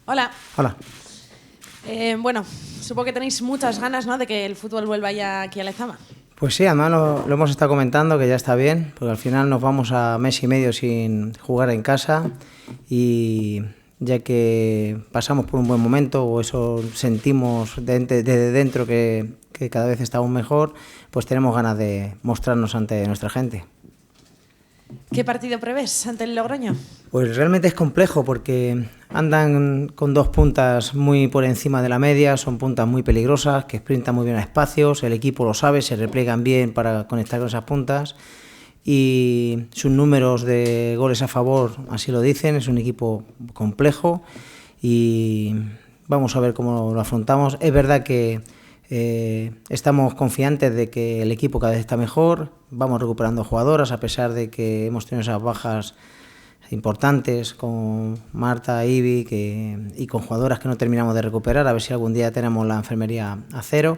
Hola. Hola. Bueno, supongo que tenéis muchas ganas, ¿no?, de que el fútbol vuelva ya aquí a Lezama. Pues sí, además lo hemos estado comentando, que ya está bien, porque al final nos vamos a mes y medio sin jugar en casa y ya que pasamos por un buen momento, o eso sentimos desde dentro que cada vez estamos mejor, pues tenemos ganas de mostrarnos ante nuestra gente. ¿Qué partido prevés ante el Logroño? Pues realmente es complejo porque andan con dos puntas muy por encima de la media, son puntas muy peligrosas, que sprintan muy bien a espacios, el equipo lo sabe, se replegan bien para conectar con esas puntas y sus números de goles a favor así lo dicen, es un equipo complejo y vamos a ver cómo lo afrontamos. Es verdad que estamos confiantes de que el equipo cada vez está mejor, vamos recuperando jugadoras a pesar de que hemos tenido esas bajas importantes con Marta, Ibi y con jugadoras que no terminamos de recuperar, a ver si algún día tenemos la enfermería a cero,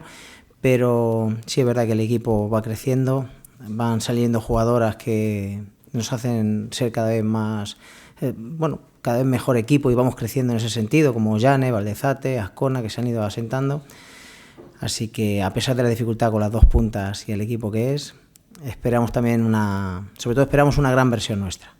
pero sí es verdad que el equipo va creciendo, van saliendo jugadoras que nos hacen ser cada vez más, cada vez mejor equipo y vamos creciendo en ese sentido, como Jane, Valdezate, Ascona, que se han ido asentando. Así que a pesar de la dificultad con las dos puntas y el equipo que es, esperamos también sobre todo esperamos una gran versión nuestra.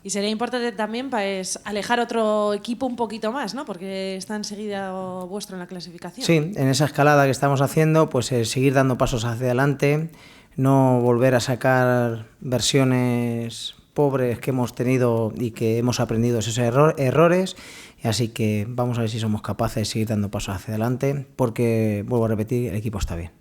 Y sería importante también pues, alejar otro equipo un poquito más, ¿no? Porque está enseguida vuestro en la clasificación. Sí, en esa escalada que estamos haciendo, pues seguir dando pasos hacia adelante, no volver a sacar versiones pobres que hemos tenido y que hemos aprendido esos errores. Así que vamos a ver si somos capaces de seguir dando pasos hacia adelante, porque, vuelvo a repetir, el equipo está bien.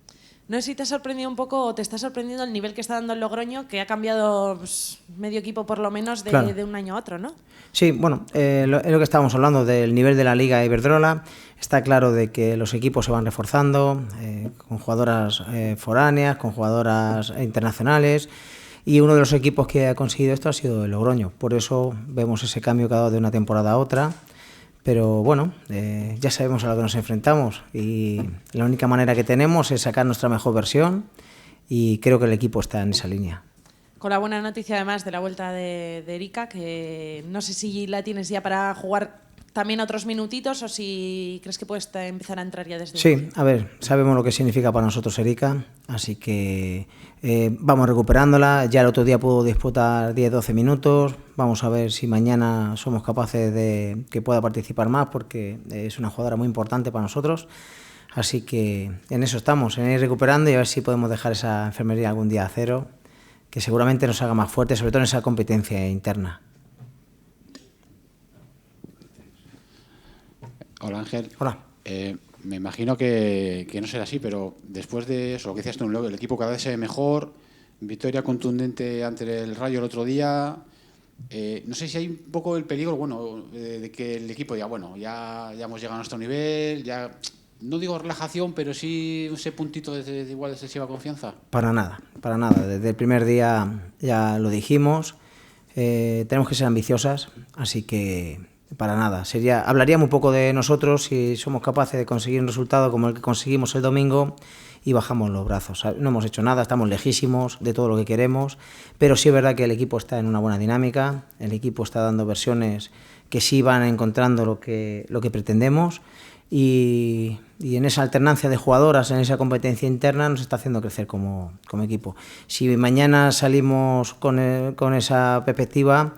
No sé si te ha sorprendido un poco o te está sorprendiendo el nivel que está dando el Logroño, que ha cambiado pues, medio equipo por lo menos de un año a otro, ¿no? Sí, bueno, es lo que estábamos hablando del nivel de la Liga Iberdrola. Está claro de que los equipos se van reforzando con jugadoras foráneas, con jugadoras internacionales, y uno de los equipos que ha conseguido esto ha sido el Logroño. Por eso vemos ese cambio que ha dado de una temporada a otra. Pero bueno, ya sabemos a lo que nos enfrentamos y la única manera que tenemos es sacar nuestra mejor versión y creo que el equipo está en esa línea. Con la buena noticia además de la vuelta de Erika, que no sé si la tienes ya para jugar también otros minutitos o si crees que puedes empezar a entrar ya desde... Sí, a ver, sabemos lo que significa para nosotros Erika, así que vamos recuperándola. Ya el otro día pudo disputar 10-12 minutos, vamos a ver si mañana somos capaces de que pueda participar más porque es una jugadora muy importante para nosotros. Así que en eso estamos, en ir recuperando y a ver si podemos dejar esa enfermería algún día a cero, que seguramente nos haga más fuertes, sobre todo en esa competencia interna. Hola Ángel. Hola. Me imagino que no será así, pero después de eso, lo que decías tú, el equipo cada vez se ve mejor, victoria contundente ante el Rayo el otro día. No sé si hay un poco el peligro, bueno, de que el equipo diga, bueno, ya hemos llegado a nuestro nivel, ya no digo relajación, pero sí ese puntito de igual de excesiva confianza. Para nada, para nada. Desde el primer día ya lo dijimos, tenemos que ser ambiciosas, así que para nada. Hablaríamos un poco de nosotros si somos capaces de conseguir un resultado como el que conseguimos el domingo y bajamos los brazos. No hemos hecho nada, estamos lejísimos de todo lo que queremos, pero sí es verdad que el equipo está en una buena dinámica, el equipo está dando versiones que sí van encontrando lo que pretendemos y en esa alternancia de jugadoras, en esa competencia interna, nos está haciendo crecer como equipo. Si mañana salimos con esa perspectiva,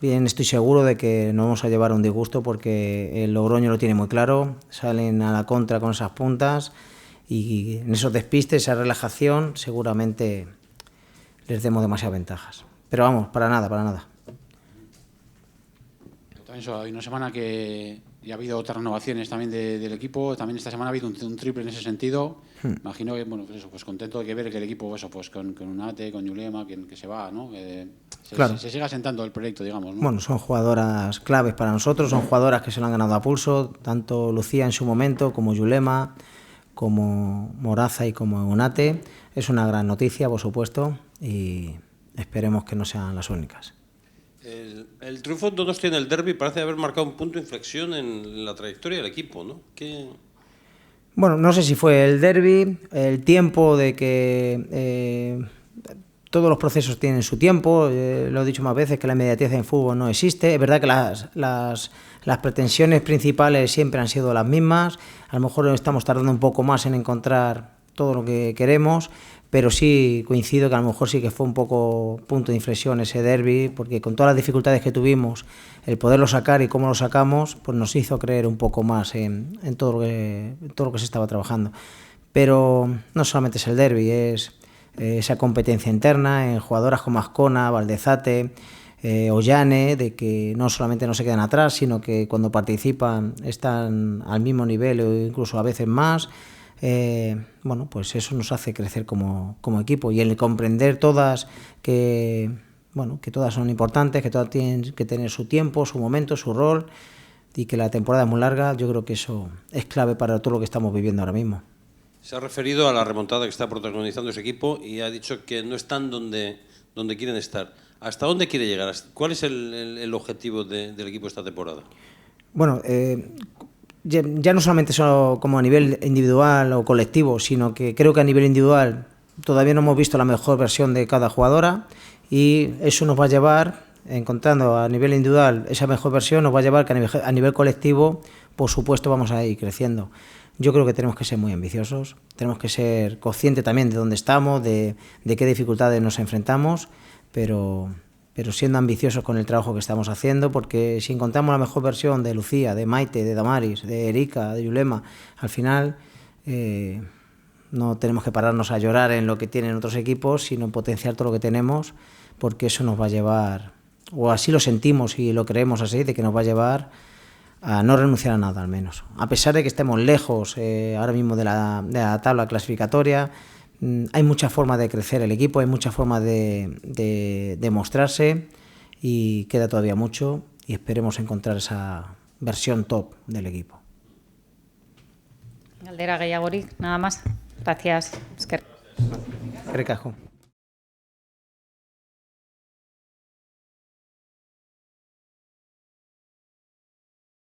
bien, estoy seguro de que no vamos a llevar un disgusto porque el Logroño lo tiene muy claro, salen a la contra con esas puntas y en esos despistes, esa relajación, seguramente les demos demasiadas ventajas. Pero vamos, para nada, para nada. Hay una semana que ya ha habido otras renovaciones también del equipo, también esta semana ha habido un triple en ese sentido. Imagino que, bueno, pues eso, pues contento de ver que el equipo, eso, pues con Unate, con Yulema, que se va, ¿no? Claro. Se siga asentando el proyecto, digamos, ¿no? Bueno, son jugadoras claves para nosotros, son jugadoras que se lo han ganado a pulso, tanto Lucía en su momento, como Yulema, como Moraza y como Unate. Es una gran noticia, por supuesto, y esperemos que no sean las únicas. El triunfo en Donostia en el derbi parece haber marcado un punto de inflexión en la trayectoria del equipo, ¿no? Bueno, no sé si fue el derbi, el tiempo de que todos los procesos tienen su tiempo, lo he dicho más veces que la inmediatez en fútbol no existe. Es verdad que las pretensiones principales siempre han sido las mismas, a lo mejor estamos tardando un poco más en encontrar todo lo que queremos, pero sí coincido que a lo mejor sí que fue un poco punto de inflexión ese derbi, porque con todas las dificultades que tuvimos, el poderlo sacar y cómo lo sacamos, pues nos hizo creer un poco más en todo lo que se estaba trabajando. Pero no solamente es el derbi, es esa competencia interna en jugadoras como Ascona, Valdezate, Ollane, de que no solamente no se quedan atrás, sino que cuando participan están al mismo nivel o incluso a veces más. Bueno, pues eso nos hace crecer como equipo, y el comprender todas que todas son importantes, que todas tienen que tener su tiempo, su momento, su rol, y que la temporada es muy larga. Yo creo que eso es clave para todo lo que estamos viviendo ahora mismo. Se ha referido a la remontada que está protagonizando ese equipo y ha dicho que no están donde quieren estar. ¿Hasta dónde quiere llegar? ¿Cuál es el objetivo del equipo esta temporada? Bueno, ya no solamente solo como a nivel individual o colectivo, sino que creo que a nivel individual todavía no hemos visto la mejor versión de cada jugadora, y eso nos va a llevar, encontrando a nivel individual esa mejor versión, nos va a llevar que a nivel colectivo, por supuesto, vamos a ir creciendo. Yo creo que tenemos que ser muy ambiciosos, tenemos que ser conscientes también de dónde estamos, de qué dificultades nos enfrentamos, pero siendo ambiciosos con el trabajo que estamos haciendo, porque si encontramos la mejor versión de Lucía, de Maite, de Damaris, de Erika, de Yulema, al final no tenemos que pararnos a llorar en lo que tienen otros equipos, sino en potenciar todo lo que tenemos, porque eso nos va a llevar, o así lo sentimos y lo creemos así, de que nos va a llevar a no renunciar a nada, al menos. A pesar de que estemos lejos ahora mismo de la tabla clasificatoria, hay muchas formas de crecer el equipo, hay muchas formas de mostrarse, y queda todavía mucho, y esperemos encontrar esa versión top del equipo. Galdera gehiagorik, nada más. Gracias. Eskerrik asko.